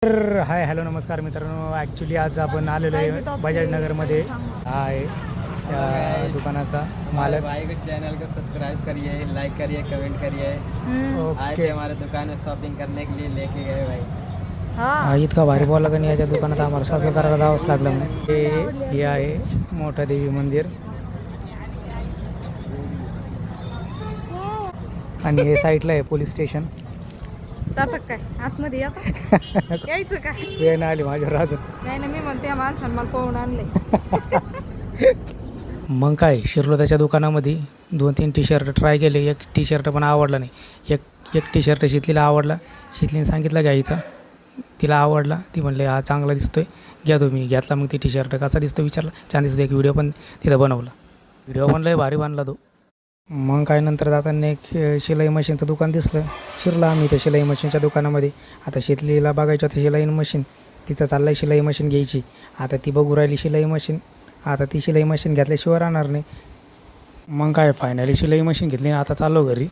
तर hi hello नमस्कार मित्रांनो. ॲक्च्युली आज आपण आलेलो आहे बजाज नगरमध्ये. हा आहे त्या दुकानाचा मालक. भाई को चैनल को सब्सक्राइब करिए, लाइक करिए, कमेंट करिए। आज ओके. हमारे दुकान में शॉपिंग करने के लिए लेके गए भाई। इतका भारी बोलला का नाही याच्या दुकानात आम्हाला शॉपिंग करायला जावंच लागलं. मग हे आहे मोठा देवी मंदिर आणि हे साईडला आहे पोलीस स्टेशन. जातात काय आतमध्ये यायचं काय वेळ नाही आली माझ्यावर अजून. नाही ना, मी म्हणते माणसानं मला पळून आणले. मग काय शिरलो त्याच्या दुकानामध्ये. 2-3 टी शर्ट ट्राय केले. एक टी शर्ट पण आवडला नाही. एक टी शर्ट शितलीला आवडला. शितलीने सांगितलं घ्यायचा, तिला आवडला. ती म्हणले हा चांगला दिसतोय, घ्या तुम्ही. घेतला. मग ती टी शर्ट कसा दिसतो विचारला. छान दिसतो. एक व्हिडिओ पण तिथं बनवला. व्हिडिओ पण लय भारी बनला तो. मग काय नंतर जाताना एक शिलाई मशीनचं दुकान दिसलं. शिरला आम्ही त्या शिलाई मशीनच्या दुकानामध्ये. आता शितलीला बघायचं होतं शिलाई मशीन. तिचं चाललं आहे शिलाई मशीन घ्यायची. आता ती बघू राहिली शिलाई मशीन. आता ती शिलाई मशीन घेतल्याशिवाय राहणार नाही. मग काय फायनली शिलाई मशीन घेतली. आता चाललो घरी.